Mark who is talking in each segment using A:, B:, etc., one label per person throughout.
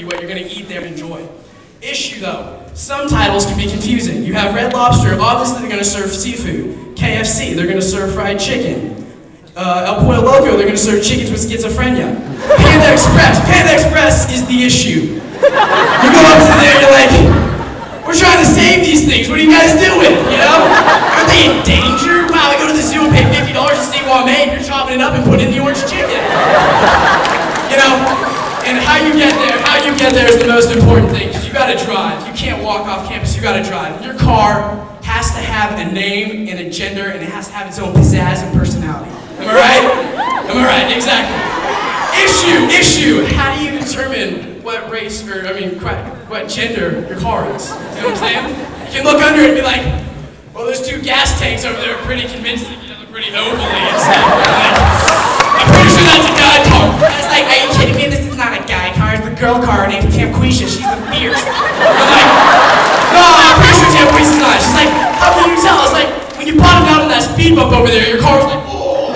A: what you're going to eat there and enjoy. Issue though, some titles can be confusing. You have Red Lobster, obviously they're going to serve seafood. KFC, they're going to serve fried chicken. El Pollo Loco, they're going to serve chickens with schizophrenia. Panda Express is the issue. You go up to there, you're like, we're trying to save these things, what are you guys doing, you know? Aren't they in danger? Wow, I go to the zoo and pay $50 to see Wame, and you're chopping it up and putting it in the orange chicken. You know? And how you get there is the most important thing, because you gotta drive. You can't walk off campus, you gotta drive. Your car has to have a name and a gender, and it has to have its own pizzazz and personality. Am I right? Am I right? Exactly. Issue. How do you determine what race, what gender your car is? You know what I'm saying? You can look under it and be like, well, those two gas tanks over there are pretty convincing, you know, they're pretty ovally and stuff. I'm pretty sure that's a guy car. I was like, are you kidding me? This is not a guy car, it's a girl car named Tamquisha. She's a fierce. I'm like, no, I'm pretty sure Tamquisha's not. She's like, how can you tell? It's like, when you bottomed out on that speed bump over there, your car was like, oh.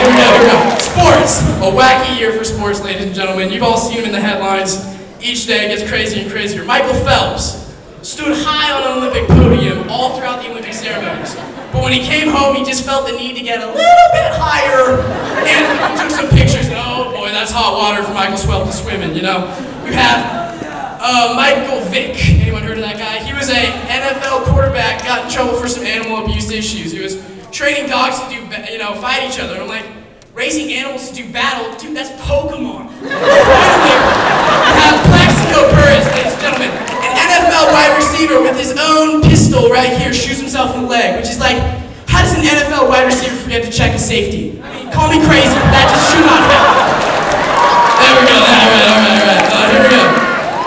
A: Here we go. Sports. A wacky year for sports, ladies and gentlemen. You've all seen him in the headlines. Each day it gets crazier and crazier. Michael Phelps stood high on an Olympic podium all throughout the Olympic ceremonies. But when he came home, he just felt the need to get a little bit higher and took some pictures. And oh boy, that's hot water for Michael Phelps to swim in, you know. You have Michael Vick. Anyone heard of that guy? He was a NFL quarterback, got in trouble for some animal abuse issues. He was training dogs to do, fight each other. And I'm like, raising animals to do battle? Dude, that's Pokemon. You have Plaxico Burress, ladies and gentlemen. NFL wide receiver with his own pistol right here shoots himself in the leg, which is like, how does an NFL wide receiver forget to check a safety? I mean, call me crazy, but that just should not happen. There we go, all right. Here we go.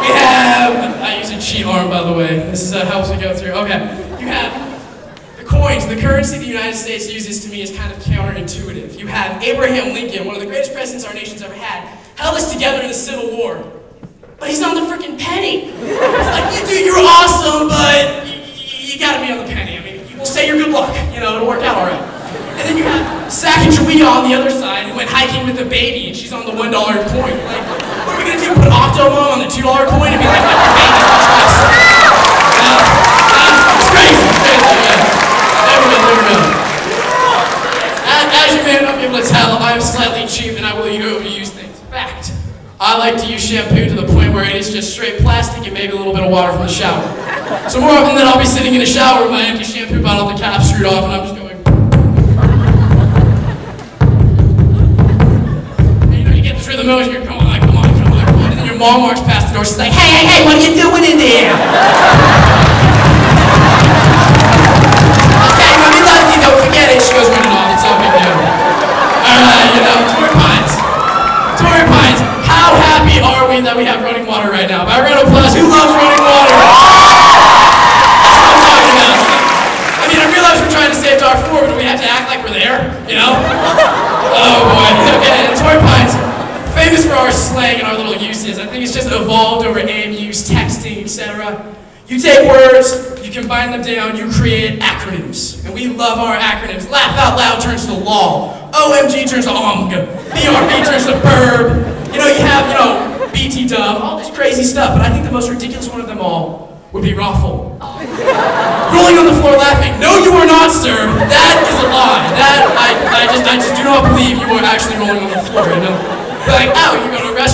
A: We have, I use a cheat arm, by the way. This helps me go through. Okay, you have the coins, the currency the United States uses, to me, is kind of counterintuitive. You have Abraham Lincoln, one of the greatest presidents our nation's ever had, held us together in the Civil War. But he's on the freaking penny. It's like, dude, you're awesome, but you gotta be on the penny. I mean, we'll say you're good luck. You know, it'll work out all right. And then you have Sacagawea on the other side, who went hiking with a baby, and she's on the $1 coin. Like, what are we gonna do? Put Octomom on the $2 coin and be like, the baby's my choice? It's crazy. There we go. As you may not be able to tell, I am slightly cheap and I will overuse things. Fact. I like to use shampoo to the point where it is just straight plastic and maybe a little bit of water from the shower. So more often than I'll be sitting in a shower with my empty shampoo bottle, the cap screwed off, and I'm just going. And you know, you get this rhythm motion, you're come on. And then your mom walks past the door, she's like, hey, what are you doing in there? Okay, mommy loves you, don't forget it. She goes running off, it's all big deal. Torrey Pines. How happy are we that we have running water right now? By round of applause, who loves running water? That's what I'm talking about. I mean, I realize we're trying to save Darfur, but do we have to act like we're there? You know? Oh boy. Okay, and Torrey Pines, famous for our slang and our little uses. I think it's just evolved over AMUs, texting, etc. You take words, you combine them down, you create acronyms. And we love our acronyms. Laugh out loud turns to law. OMG turns to OMG. BRB turns to burb. You have, BT dub, all this crazy stuff. But I think the most ridiculous one of them all would be raffle. Rolling on the floor laughing. No, you are not, sir. That is a lie. That, I just do not believe you are actually rolling on the floor, you know? Be like, ow, you're going to arrest